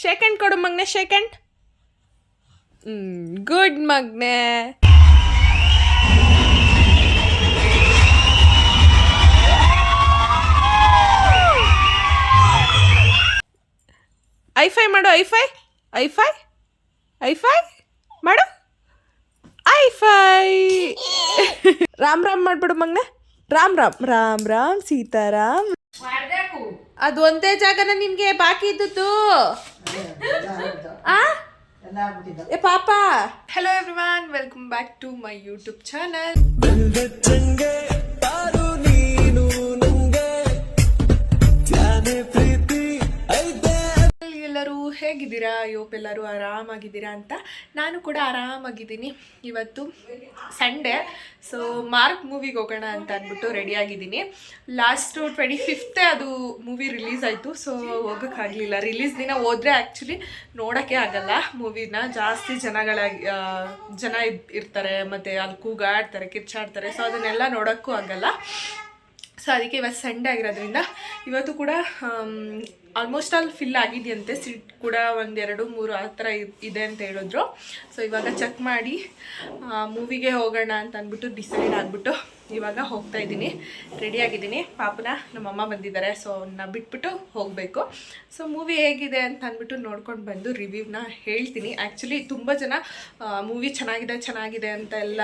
Second ಕೊಡು ಮಗ್ನೆ, second. Good ಮಗ್ನೆ. ಐಫೈ ಮಾಡು, ಐಫೈ ಐಫೈ ಐಫೈ ಮಾಡು, ಐಫೈ. ರಾಮ್ ರಾಮ್ ಮಾಡ್ಬಿಡು ಮಗ್ನೆ. ರಾಮ್ ರಾಮ್ ರಾಮ್ ರಾಮ್ ಸೀತಾರಾಮ್. ಅದು ಒಂದೇ ಜಾಗನ ನಿನ್ಗೆ ಬಾಕಿ ಇದ್ದದ್ದು. ಏ ಪಾಪ. Hello everyone, welcome back to my YouTube channel. ಎಲ್ಲರೂ ಹೇಗಿದ್ದೀರಾ? ಎಲ್ಲರೂ ಆರಾಮಾಗಿದ್ದೀರಾ ಅಂತ ನಾನು ಕೂಡ ಆರಾಮಾಗಿದ್ದೀನಿ. ಇವತ್ತು ಸಂಡೇ, ಸೊ ಮಾರ್ಕ್ ಮೂವಿಗೆ ಹೋಗೋಣ ಅಂತ ಅಂದ್ಬಿಟ್ಟು ರೆಡಿಯಾಗಿದ್ದೀನಿ. ಲಾಸ್ಟು 25th ಅದು ಮೂವಿ ರಿಲೀಸ್ ಆಯಿತು, ಸೊ ಹೋಗೋಕ್ಕಾಗಲಿಲ್ಲ. ರಿಲೀಸ್ ದಿನ ಹೋದರೆ ಆ್ಯಕ್ಚುಲಿ ನೋಡೋಕ್ಕೆ ಆಗಲ್ಲ ಮೂವಿನ. ಜಾಸ್ತಿ ಜನ ಇರ್ತಾರೆ, ಮತ್ತು ಅಲ್ಲಿ ಕೂಗಾಡ್ತಾರೆ, ಕಿರ್ಚಾಡ್ತಾರೆ, ಸೊ ಅದನ್ನೆಲ್ಲ ನೋಡೋಕ್ಕೂ ಆಗಲ್ಲ. ಸೊ ಅದಕ್ಕೆ ಇವತ್ತು ಸಂಡೇ ಆಗಿರೋದ್ರಿಂದ ಇವತ್ತು ಕೂಡ ಆಲ್ಮೋಸ್ಟ್ ಆಲ್ ಫಿಲ್ ಆಗಿದೆಯಂತೆ. ಸೀಟ್ ಕೂಡ 1, 2, 3 ಆ ಥರ ಇದೆ ಅಂತ ಹೇಳಿದ್ರು. ಸೊ ಇವಾಗ ಚೆಕ್ ಮಾಡಿ ಮೂವಿಗೆ ಹೋಗೋಣ ಅಂತ ಅಂದ್ಬಿಟ್ಟು ಡಿಸೈಡ್ ಆಗಿಬಿಟ್ಟು ಇವಾಗ ಹೋಗ್ತಾ ಇದ್ದೀನಿ. ರೆಡಿಯಾಗಿದ್ದೀನಿ. ಪಾಪನ ನಮ್ಮಮ್ಮ ಬಂದಿದ್ದಾರೆ, ಸೊ ಅವನ್ನ ಬಿಟ್ಬಿಟ್ಟು ಹೋಗಬೇಕು. ಸೊ ಮೂವಿ ಹೇಗಿದೆ ಅಂತ ಅಂದ್ಬಿಟ್ಟು ನೋಡ್ಕೊಂಡು ಬಂದು ರಿವ್ಯೂನ ಹೇಳ್ತೀನಿ. ಆ್ಯಕ್ಚುಲಿ ತುಂಬ ಜನ ಮೂವಿ ಚೆನ್ನಾಗಿದೆ ಅಂತ ಎಲ್ಲ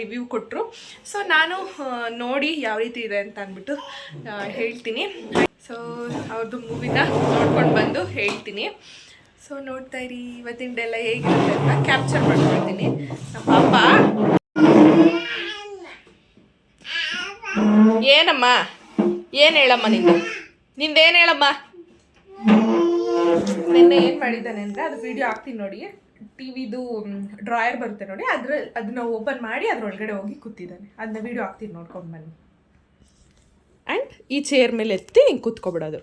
ರಿವ್ಯೂ ಕೊಟ್ಟರು. ಸೊ ನಾನು ನೋಡಿ ಯಾವ ರೀತಿ ಇದೆ ಅಂತ ಅಂದ್ಬಿಟ್ಟು ಹೇಳ್ತೀನಿ. ಸೊ ಅವ್ರದ್ದು ಮೂವಿನ ನೋಡ್ಕೊಂಡು ಬಂದು ಹೇಳ್ತೀನಿ. ಸೊ ನೋಡ್ತಾ ಇರಿ, ಇವತ್ತಿನ ಡೇ ಎಲ್ಲ ಹೇಗಿರುತ್ತೆ ಅಂತ ಕ್ಯಾಪ್ಚರ್ ಮಾಡ್ಕೊಳ್ತೀನಿ. ನಮ್ಮ ಪಾಪ ಏನಮ್ಮ, ಏನು ಹೇಳಮ್ಮ ನಿಂದೇನು ಹೇಳಮ್ಮ. ನಿನ್ನೆ ಏನು ಮಾಡಿದ್ದಾನೆ ಅಂದರೆ, ಅದು ವಿಡಿಯೋ ಹಾಕ್ತೀನಿ ನೋಡಿ. ಟಿವಿದು ಡ್ರಾಯರ್ ಬರುತ್ತೆ ನೋಡಿ, ಅದನ್ನ ಓಪನ್ ಮಾಡಿ ಅದರೊಳಗಡೆ ಹೋಗಿ ಕೂತಿದ್ದಾನೆ. ಅದನ್ನ ವಿಡಿಯೋ ಹಾಕ್ತೀನಿ, ನೋಡ್ಕೊಂಡು ಬನ್ನಿ. ಆ್ಯಂಡ್ ಈ ಚೇರ್ ಮೇಲೆ ಎತ್ತಿ ಹಿಂಗೆ ಕೂತ್ಕೊಬಿಡೋದು.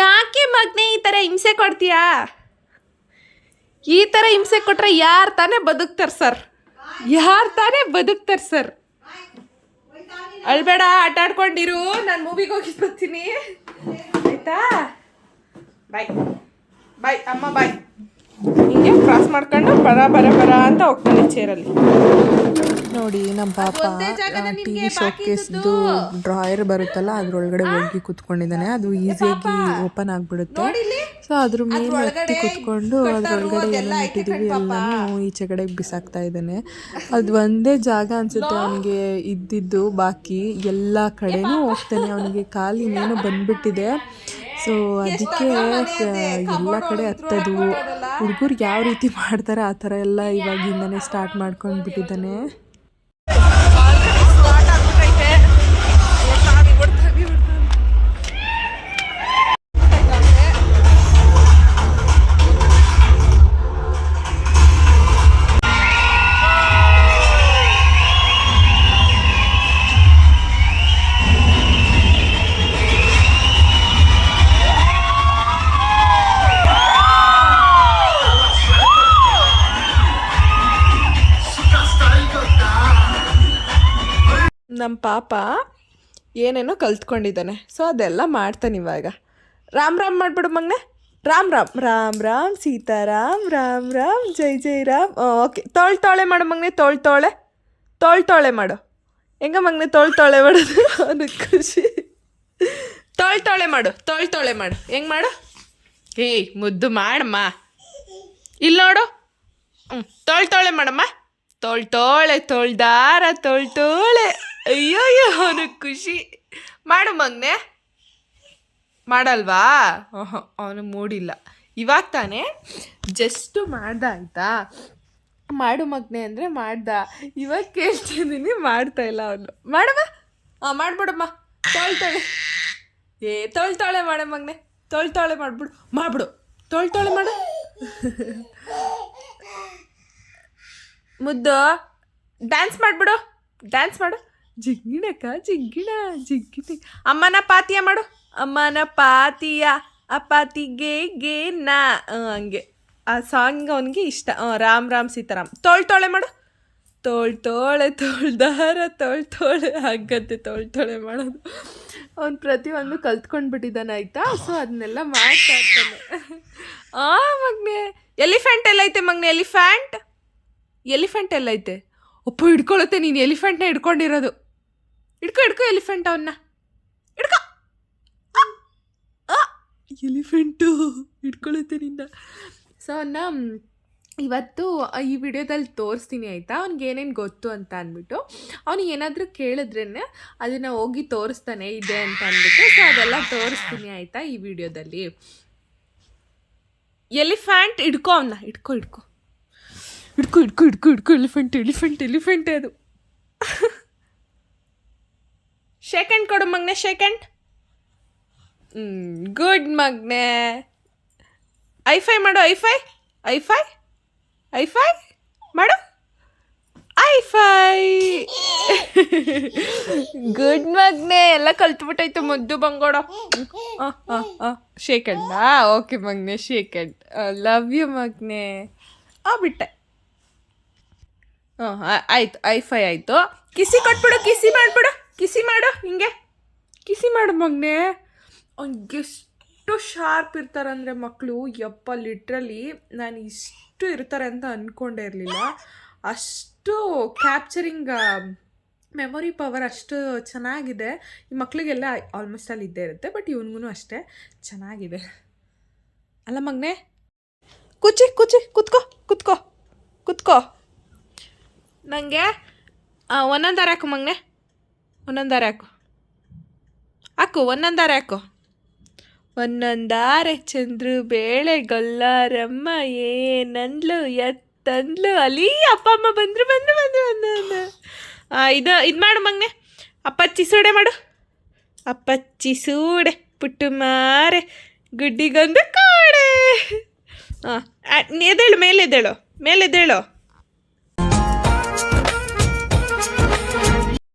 ಯಾಕೆ ಮಗನೇ ಈ ಥರ ಹಿಂಸೆ ಕೊಡ್ತೀಯಾ? ಈ ಥರ ಹಿಂಸೆ ಕೊಟ್ಟರೆ ಯಾರು ತಾನೇ ಬದುಕ್ತಾರೆ ಸರ್? ಸರ್? ಅಳ್ಬೇಡ, ಆಟ ಆಡ್ಕೊಂಡಿರು. ನಾನು ಮೂವಿಗೆ ಹೋಗಿ ಬರ್ತೀನಿ, ಆಯಿತಾ? ಬಾಯ್ ಬಾಯ್ ಅಮ್ಮ, ಬಾಯ್. ಹಿಂಗೆ ಕ್ರಾಸ್ ಮಾಡ್ಕೊಂಡು ಬರ ಅಂತ ಹೋಗ್ತಾನೆ ಚೇರಲ್ಲಿ. ನೋಡಿ ನಮ್ಮ ಪಾಪ ಟಿ ವಿ ಶೋಕೇಸ್ದು ಡ್ರಾಯರ್ ಬರುತ್ತಲ್ಲ, ಅದ್ರೊಳಗಡೆ ಹೋಗಿ ಕುತ್ಕೊಂಡಿದ್ದಾನೆ. ಅದು ಈಸಿಯಾಗಿ ಓಪನ್ ಆಗಿಬಿಡುತ್ತೆ. ಸೊ ಅದ್ರ ಮೇಲೆ ಎತ್ತಿ ಕುತ್ಕೊಂಡು ಅದ್ರೊಳಗಡೆ ಏನೋ ಇಟ್ಟಿದ್ದೀವಿ ಎಲ್ಲನೂ ಈಚೆ ಕಡೆಗೆ ಬಿಸಾಕ್ತಾ ಇದ್ದಾನೆ. ಅದು ಒಂದೇ ಜಾಗ ಅನಿಸುತ್ತೆ ಅವನಿಗೆ ಇದ್ದಿದ್ದು, ಬಾಕಿ ಎಲ್ಲ ಕಡೆನೂ ಹೋಗ್ತಾನೆ. ಅವನಿಗೆ ಕಾಲಿನೇನೋ ಬಂದ್ಬಿಟ್ಟಿದೆ. ಸೊ ಅದಕ್ಕೆ ಎಲ್ಲ ಕಡೆ ಹತ್ತದು. ಹುಡುಗರು ಯಾವ ರೀತಿ ಮಾಡ್ತಾರೆ ಆ ಥರ ಎಲ್ಲ ಇವಾಗಿಂದನೇ ಸ್ಟಾರ್ಟ್ ಮಾಡ್ಕೊಂಡು ಬಿಟ್ಟಿದ್ದಾನೆ. ನಮ್ಮ ಪಾಪ ಏನೇನೋ ಕಲ್ತ್ಕೊಂಡಿದ್ದಾನೆ. ಸೊ ಅದೆಲ್ಲ ಮಾಡ್ತಾನೆ ಇವಾಗ. ರಾಮ್ ರಾಮ್ ಮಾಡಿಬಿಡು ಮಗನೆ. ರಾಮ್ ರಾಮ್ ರಾಮ್ ರಾಮ್ ಸೀತಾರಾಮ್, ರಾಮ್ ರಾಮ್ ಜೈ ಜೈ ರಾಮ್. ಓಕೆ, ತೋಳೆ ಮಾಡು ಮಗನೆ. ತೋಳೆ ಮಾಡು. ಹೆಂಗ ಮಗನೆ ತೋಳೆ ಮಾಡೋದು? ಅದು ಖುಷಿ. ತೋಳೆ ಮಾಡು. ಹೆಂಗೆ ಮಾಡು? ಏಯ್ ಮುದ್ದು ಮಾಡಮ್ಮ. ಇಲ್ಲಿ ನೋಡು. ತೋಳೆ ಮಾಡಮ್ಮ. ತೋಳ್ದಾರ ತೋಳೆ. ಅಯ್ಯೋ ಅವನು ಖುಷಿ. ಮಾಡು ಮಗನೆ. ಮಾಡಲ್ವಾ? ಅವನು ಮೂಡಿಲ್ಲ. ಇವಾಗ ತಾನೇ ಜಸ್ಟು ಮಾಡ್ದ, ಆಯಿತಾ? ಮಾಡು ಮಗನೆ ಅಂದರೆ ಮಾಡ್ದ. ಇವಾಗ ಕೇಳ್ತಿದ್ದೀನಿ, ಮಾಡ್ತಾ ಇಲ್ಲ ಅವನು. ಮಾಡಮ್ಮ. ಮಾಡ್ಬಿಡಮ್ಮ. ತೋಳೆ ಮಾಡ ಮಗನೆ. ತೋಳೆ ಮಾಡ್ಬಿಡು. ತೋಳೆ ಮಾಡು. ಮುದ್ದು ಡ್ಯಾನ್ಸ್ ಮಾಡು. ಜಿಗ್ಗಿಣಕ್ಕ ಜಿಗ್ಗಿಣ. ಅಮ್ಮನ ಪಾತಿಯ ಮಾಡು. ಅಮ್ಮನ ಪಾತಿಯ ಅಪಾತಿಗೆ ನಾ, ಹಂಗೆ ಆ ಸಾಂಗ್ ಅವನಿಗೆ ಇಷ್ಟ. ರಾಮ್ ರಾಮ್ ಸೀತಾರಾಮ್. ತೋಳೆ ಮಾಡು. ತೋಳ್ದಾರ ತೋಳೆ ಹಾಗತ್ತೆ ತೋಳೆ ಮಾಡೋದು. ಅವ್ನು ಪ್ರತಿಯೊಂದು ಕಲ್ತ್ಕೊಂಡ್ಬಿಟ್ಟಿದ್ದಾನೆ, ಆಯಿತಾ? ಸೊ ಅದನ್ನೆಲ್ಲ ಮಾಡ್ತಾ ಇರ್ತಾನೆ. ಮಗ್ನೆ ಎಲಿಫೆಂಟ್ ಎಲ್ಲೈತೆ ಮಗ್ನೆ? ಎಲಿಫೆಂಟ್ ಎಲ್ಲೈತೆ? ಒಪ್ಪ ಹಿಡ್ಕೊಳುತ್ತೆ, ನೀನು ಎಲಿಫೆಂಟ್ನ ಹಿಡ್ಕೊಂಡಿರೋದು. ಹಿಡ್ಕೊ ಎಲಿಫೆಂಟ್ ಅವನ್ನ ಹಿಡ್ಕೊ. ಎಲಿಫೆಂಟು ಹಿಡ್ಕೊಳುತ್ತೆ ನಿನ್ನ. ಸೊ ಅವನ್ನ ಇವತ್ತು ಈ ವಿಡಿಯೋದಲ್ಲಿ ತೋರಿಸ್ತೀನಿ ಆಯಿತಾ, ಅವ್ನಿಗೆ ಏನೇನು ಗೊತ್ತು ಅಂತ ಅಂದ್ಬಿಟ್ಟು. ಅವ್ನಿಗೆ ಏನಾದರೂ ಕೇಳಿದ್ರೇ ಅದನ್ನು ಹೋಗಿ ತೋರಿಸ್ತಾನೆ ಇದೆ ಅಂತ ಅಂದ್ಬಿಟ್ಟು. ಸೊ ಅದೆಲ್ಲ ತೋರಿಸ್ತೀನಿ ಆಯಿತಾ ಈ ವಿಡಿಯೋದಲ್ಲಿ. ಎಲಿಫೆಂಟ್ ಹಿಡ್ಕೊ ಅವನ್ನ, ಹಿಡ್ಕೊ ಎಲಿಫೆಂಟ್ ಅದು. ಶೇಕೆಂಡ್ ಕೊಡು ಮಗ್ನೆ, ಶೇಕೆಂಡ್. ಗುಡ್ ಮಗ್ನೆ. ಐಫೈ ಮಾಡು, ಐಫೈ ಮಾಡು, ಐಫೈ. ಗುಡ್ ಮಗ್ನೆ, ಎಲ್ಲ ಕಲ್ತ್ಬಿಟ್ಟಾಯ್ತು ಮುದ್ದು ಬಂಗೋಡ. ಶೇಕೆಂಡಾ? ಓಕೆ ಮಗ್ನೆ, ಶೇಕೆಂಡ್. ಲವ್ ಯು ಮಗ್ನೆ. ಬಿಟ್ಟೆ. ಆಯ್ತು, ಐಫೈ ಆಯಿತು. ಕಿಸಿ ಕೊಟ್ಬಿಡು, ಕಿಸಿ ಮಾಡು ಹಿಂಗೆ. ಕಿಸಿ ಮಾಡು ಮಗ್ನೆ. ಅವ್ನಿಗೆ ಎಷ್ಟು ಶಾರ್ಪ್ ಇರ್ತಾರಂದರೆ ಮಕ್ಕಳು, ಯಪ್ಪ ಲಿಟ್ರಲಿ ನಾನು ಇಷ್ಟು ಇರ್ತಾರೆ ಅಂತ ಅಂದ್ಕೊಂಡೇ ಇರಲಿಲ್ಲ. ಅಷ್ಟು ಕ್ಯಾಪ್ಚರಿಂಗ್ ಮೆಮೊರಿ ಪವರ್ ಅಷ್ಟು ಚೆನ್ನಾಗಿದೆ. ಈ ಮಕ್ಕಳಿಗೆಲ್ಲ ಆಲ್ಮೋಸ್ಟ್ ಅಲ್ಲಿ ಇದ್ದೇ ಇರುತ್ತೆ, ಬಟ್ ಇವನಿಗೂ ಅಷ್ಟೇ ಚೆನ್ನಾಗಿದೆ ಅಲ್ಲ ಮಗ್ನೆ? ಕುಚ್ಚಿ ಕುತ್ಕೋ. ನನಗೆ ಒಂದೊಂದಾರ ಹಾಕು ಮಗ್ನೆ, ಒಂದೊಂದಾರ ಹಾಕು. ಒಂದೊಂದಾರೆ ಚಂದ್ರು ಬೇಳೆ ಗೊಲ್ಲಾರಮ್ಮ ಏನಂದ್ಲು ಎತ್ತಂದ್ಲು ಅಲ್ಲಿ. ಅಪ್ಪ ಅಮ್ಮ ಬಂದ್ರು. ಇದು ಮಾಡು ಮಗ್ನೆ, ಅಪ್ಪಚ್ಚಿ ಸೂಡೆ ಮಾಡು. ಅಪ್ಪಚ್ಚಿ ಸೂಡೆ ಪುಟ್ಟು ಮಾರೆ ಗುಡ್ಡಿಗೊಂದು ಕೋಡೆ. ಎದ್ದೇಳು, ಮೇಲೆದ್ದೇಳು.